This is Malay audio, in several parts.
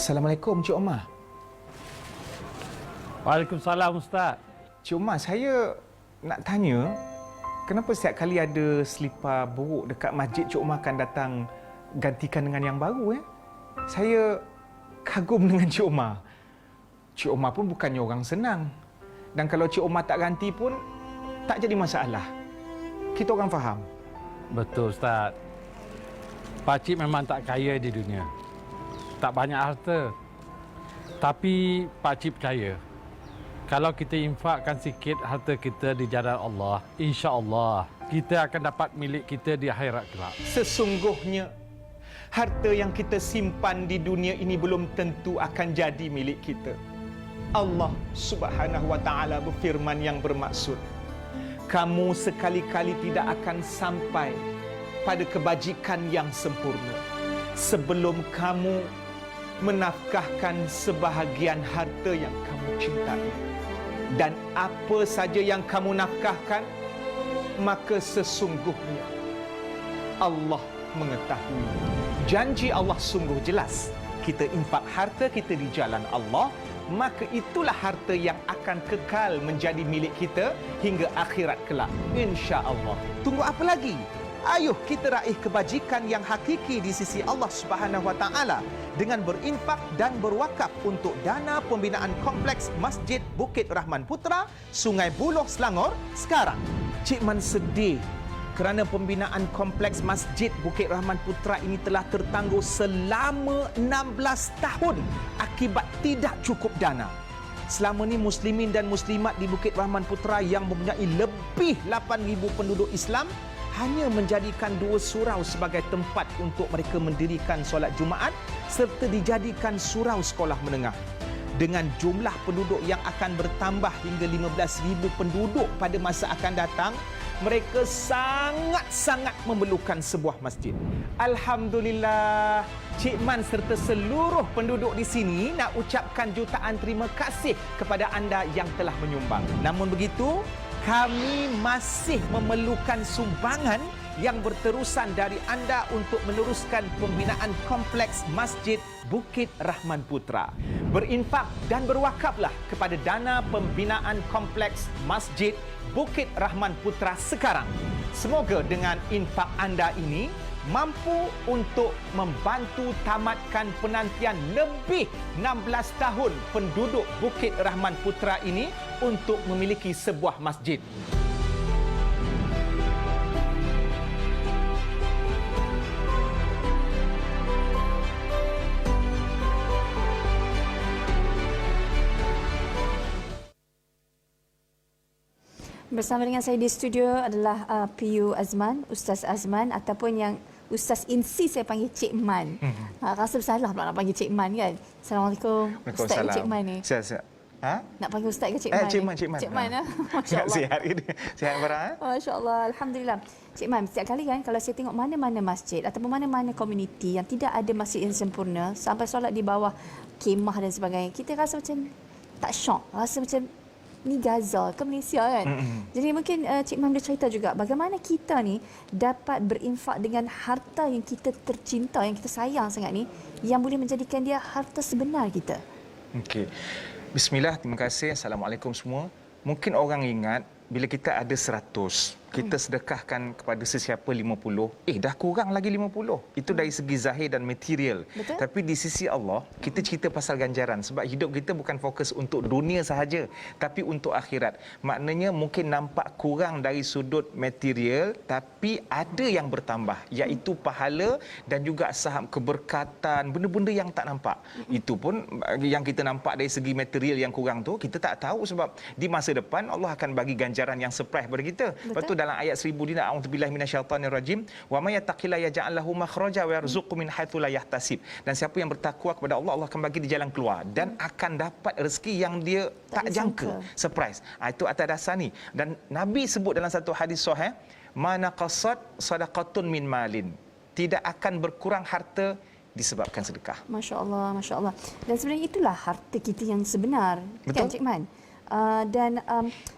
Assalamualaikum Cik Omar. Waalaikumsalam Ustaz. Cik Omar, saya nak tanya, kenapa setiap kali ada selipar buruk dekat masjid, Cik Omar akan datang gantikan dengan yang baru? Saya kagum dengan Cik Omar. Cik Omar pun bukannya orang senang. Dan kalau Cik Omar tak ganti pun, tak jadi masalah. Kita orang faham. Betul Ustaz. Pakcik memang tak kaya di dunia. Tak banyak harta. Tapi pakcik percaya, kalau kita infakkan sikit harta kita di jalan Allah, insya-Allah kita akan dapat milik kita di akhirat kelak. Sesungguhnya, harta yang kita simpan di dunia ini belum tentu akan jadi milik kita. Allah Subhanahu wa taala berfirman yang bermaksud, kamu sekali-kali tidak akan sampai pada kebajikan yang sempurna sebelum kamu menafkahkan sebahagian harta yang kamu cintai. Dan apa saja yang kamu nafkahkan, maka sesungguhnya Allah mengetahui. Janji Allah sungguh jelas. Kita infak harta kita di jalan Allah, maka itulah harta yang akan kekal menjadi milik kita hingga akhirat kelak, insya-Allah. Tunggu apa lagi? Ayuh kita raih kebajikan yang hakiki di sisi Allah Subhanahu wa taala dengan berinfak dan berwakaf untuk dana pembinaan kompleks Masjid Bukit Rahman Putra, Sungai Buloh, Selangor sekarang. Cik Man sedih kerana pembinaan kompleks Masjid Bukit Rahman Putra ini telah tertangguh selama 16 tahun akibat tidak cukup dana. Selama ini muslimin dan muslimat di Bukit Rahman Putra yang mempunyai lebih 8,000 penduduk Islam hanya menjadikan 2 surau sebagai tempat untuk mereka mendirikan solat Jumaat serta dijadikan surau sekolah menengah. Dengan jumlah penduduk yang akan bertambah hingga 15,000 penduduk pada masa akan datang, mereka sangat-sangat memerlukan sebuah masjid. Alhamdulillah, Cik Man serta seluruh penduduk di sini nak ucapkan jutaan terima kasih kepada anda yang telah menyumbang. Namun begitu, kami masih memerlukan sumbangan yang berterusan dari anda untuk meneruskan pembinaan kompleks Masjid Bukit Rahman Putra. Berinfak dan berwakaflah kepada dana pembinaan kompleks Masjid Bukit Rahman Putra sekarang. Semoga dengan infak anda ini mampu untuk membantu tamatkan penantian lebih 16 tahun penduduk Bukit Rahman Putra ini untuk memiliki sebuah masjid. Bersama dengan saya di studio adalah PU Azman, Ustaz Azman, ataupun yang Ustaz Insi saya panggil Cik Man. Rasa bersalah pula nak panggil Cik Man kan. Assalamualaikum. Ustaz Cik Man ni. Sihat. Ha? Nak panggil Ustaz ke Cik Man? Cik Man. Cik Man. Masya-Allah. Sihat ini. Sihat barang. Masya-Allah, alhamdulillah. Cik Man, setiap kali kan kalau saya tengok mana-mana masjid ataupun mana-mana komuniti yang tidak ada masjid yang sempurna, sampai solat di bawah kemah dan sebagainya, kita rasa macam tak syok, rasa macam ni Gaza ke Malaysia kan. Jadi mungkin Cik Man boleh cerita juga bagaimana kita ni dapat berinfak dengan harta yang kita tercinta, yang kita sayang sangat ni, yang boleh menjadikan dia harta sebenar kita. Okey. Bismillah, terima kasih. Assalamualaikum semua. Mungkin orang ingat bila kita ada 100, kita sedekahkan kepada sesiapa 50, dah kurang lagi 50. Itu dari segi zahir dan material. Betul. Tapi di sisi Allah, kita cerita pasal ganjaran. Sebab hidup kita bukan fokus untuk dunia sahaja, tapi untuk akhirat. Maknanya mungkin nampak kurang dari sudut material, tapi ada yang bertambah, iaitu pahala dan juga saham keberkatan, benda-benda yang tak nampak. Itu pun yang kita nampak dari segi material yang kurang tu, kita tak tahu sebab di masa depan Allah akan bagi ganjaran yang surprise kepada kita. Lepas tu dalam ayat 1000 dina, a'udzubillahi minasyaitonirrajim, wa may yattaqillaha yaj'al lahu makhraja wa yarzuqhu min haitsu la yahtasib. Dan siapa yang bertakwa kepada Allah, Allah akan bagi dia jalan keluar dan akan dapat rezeki yang dia tak jangka. Surprise. Itu atas dasar ni. Dan Nabi sebut dalam satu hadis sahih, mana qasad sadaqatun min malin. Tidak akan berkurang harta disebabkan sedekah. Masya-Allah, masya-Allah. Dan sebenarnya itulah harta kita yang sebenar. Betul. Kan Cik Man? Dan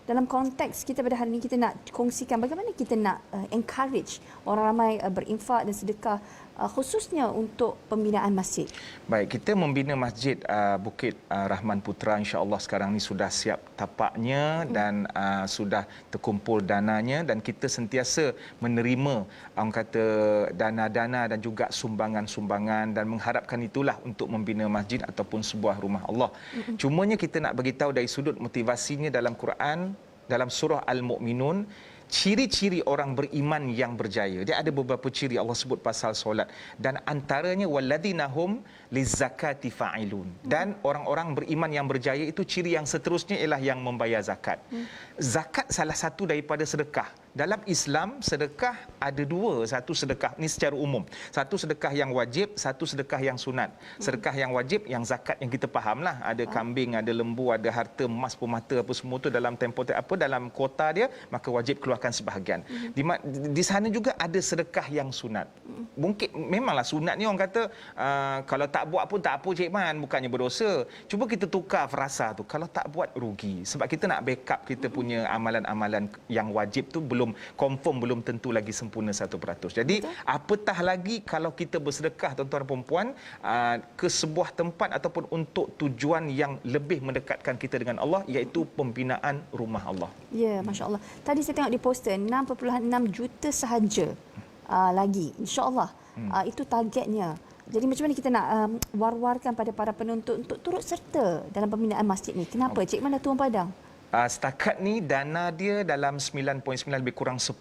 dalam konteks kita pada hari ini, kita nak kongsikan bagaimana kita nak encourage orang ramai berinfak dan sedekah khususnya untuk pembinaan masjid? Baik, kita membina masjid Bukit Rahman Putra, insya-Allah sekarang ni sudah siap tapaknya dan sudah terkumpul dananya, dan kita sentiasa menerima orang kata dana-dana dan juga sumbangan-sumbangan, dan mengharapkan itulah untuk membina masjid ataupun sebuah rumah Allah. Cumanya kita nak bagi tahu dari sudut motivasinya dalam Quran, dalam surah Al-Mu'minun, ciri-ciri orang beriman yang berjaya. Dia ada beberapa ciri Allah sebut pasal solat, dan antaranya walladzina hum lizakati fa'ilun. Dan orang-orang beriman yang berjaya itu ciri yang seterusnya ialah yang membayar zakat. Zakat salah satu daripada sedekah. Dalam Islam, sedekah ada dua. Satu sedekah, ni secara umum. Satu sedekah yang wajib, satu sedekah yang sunat. Sedekah yang wajib, yang zakat yang kita fahamlah. Ada kambing, ada lembu, ada harta, emas, permata, apa semua tu dalam tempoh dalam kuota dia, maka wajib keluarkan sebahagian. Di sana juga ada sedekah yang sunat. Mungkin memanglah sunat ni orang kata kalau tak buat pun tak apa Cik Man, bukannya berdosa. Cuba kita tukar frasa tu. Kalau tak buat rugi. Sebab kita nak backup kita punya amalan-amalan yang wajib tu belum confirm, belum tentu lagi sempurna 100%. Jadi apatah lagi kalau kita bersedekah tuan-tuan dan puan ke sebuah tempat ataupun untuk tujuan yang lebih mendekatkan kita dengan Allah, iaitu pembinaan rumah Allah. Ya, Masya Allah. Tadi saya tengok di poster 6.6 juta sahaja lagi, insya-Allah. Itu targetnya. Jadi macam mana kita nak war-warkan pada para penuntut untuk turut serta dalam pembinaan masjid ni? Kenapa? Cik Man dah turun padang? Setakat ni dana dia dalam 9.9 lebih kurang 10,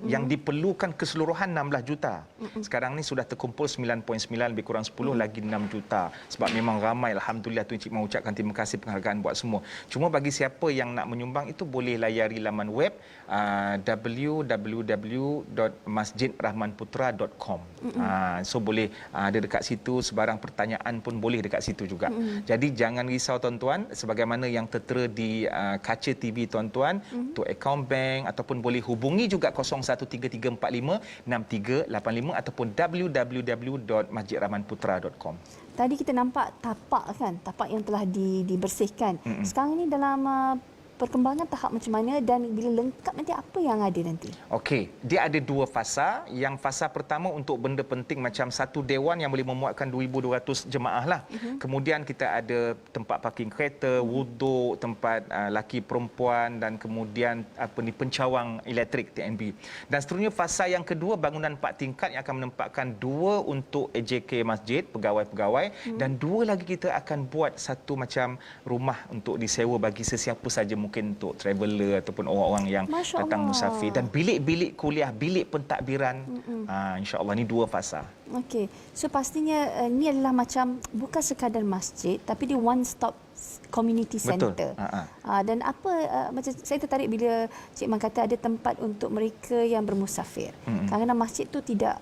yang diperlukan keseluruhan 16 juta. Sekarang ni sudah terkumpul 9.9 lebih kurang 10 lagi 6 juta. Sebab memang ramai, alhamdulillah tu Encik mahu ucapkan terima kasih, penghargaan buat semua. Cuma bagi siapa yang nak menyumbang itu boleh layari laman web www.masjidrahmanputra.com. So boleh ada dekat situ, sebarang pertanyaan pun boleh dekat situ juga. Jadi jangan risau tuan-tuan, sebagaimana yang tertera di kaca TV tuan-tuan, untuk akaun bank, ataupun boleh hubungi juga 0133456385 ataupun www.masjidrahmanputra.com. Tadi kita nampak tapak kan, tapak yang telah dibersihkan. Sekarang ni dalam perkembangan tahap macam mana, dan bila lengkap nanti apa yang ada nanti? Okey, dia ada dua fasa. Yang fasa pertama untuk benda penting macam satu dewan yang boleh memuatkan 2,200 jemaah lah. Kemudian kita ada tempat parking kereta, wuduk, tempat laki perempuan, dan kemudian pencawang elektrik TNB. Dan seterusnya fasa yang kedua, bangunan 4 tingkat yang akan menempatkan 2 untuk AJK masjid, pegawai-pegawai, dan 2 lagi kita akan buat satu macam rumah untuk disewa bagi sesiapa saja, mungkin untuk traveller ataupun orang-orang yang datang musafir, dan bilik-bilik kuliah, bilik pentadbiran. InsyaAllah ni 2 fasa. Okey. So pastinya ni adalah macam bukan sekadar masjid, tapi dia one stop community center. Dan apa macam saya tertarik bila Cik Man kata ada tempat untuk mereka yang bermusafir. Kerana masjid tu tidak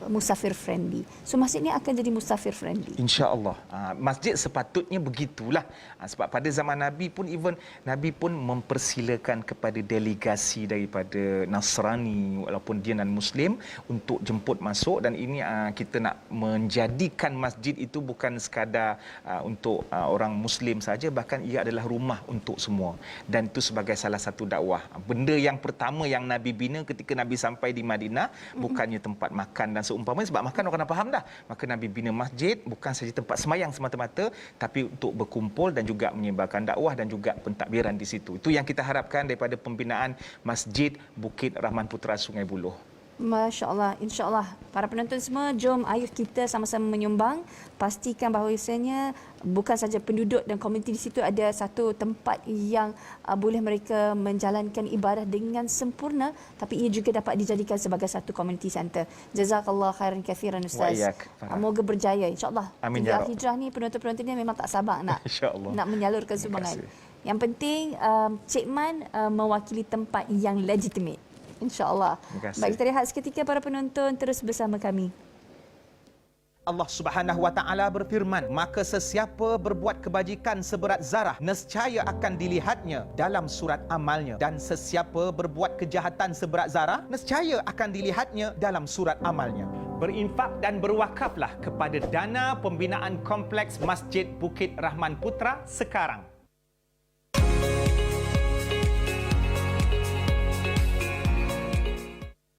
musafir friendly. So masjid ni akan jadi musafir friendly. InsyaAllah. Masjid sepatutnya begitulah. Sebab pada zaman Nabi pun, even Nabi pun mempersilakan kepada delegasi daripada Nasrani walaupun dia non-Muslim untuk jemput masuk, dan ini kita nak menjadikan masjid itu bukan sekadar untuk orang Muslim saja, bahkan ia adalah rumah untuk semua, dan itu sebagai salah satu dakwah. Benda yang pertama yang Nabi bina ketika Nabi sampai di Madinah bukannya tempat makan dan seumpamanya, sebab makan orang dah faham dah. Maka Nabi bina masjid bukan saja tempat semayang semata-mata, tapi untuk berkumpul dan juga menyebarkan dakwah dan juga pentadbiran di situ. Itu yang kita harapkan daripada pembinaan Masjid Bukit Rahman Putra Sungai Buloh. Masya Allah, insya Allah. Para penonton semua, jom ayuh kita sama-sama menyumbang. Pastikan bahawasanya bukan saja penduduk dan komuniti di situ ada satu tempat yang boleh mereka menjalankan ibadah dengan sempurna, tapi ia juga dapat dijadikan sebagai satu community center. Jazakallah khairan kathiran Ustaz. Moga berjaya, insya-Allah. Amin ya Rabb. Hijrah ni penonton-penonton ni memang tak sabar nak nak menyalurkan sumbangan. Yang penting Cik Man mewakili tempat yang legitimate. InsyaAllah. Baik, kita rehat seketika para penonton, terus bersama kami. Allah Subhanahu wa taala berfirman, maka sesiapa berbuat kebajikan seberat zarah, nescaya akan dilihatnya dalam surat amalnya, dan sesiapa berbuat kejahatan seberat zarah, nescaya akan dilihatnya dalam surat amalnya. Berinfak dan berwakaflah kepada dana pembinaan kompleks Masjid Bukit Rahman Putra sekarang.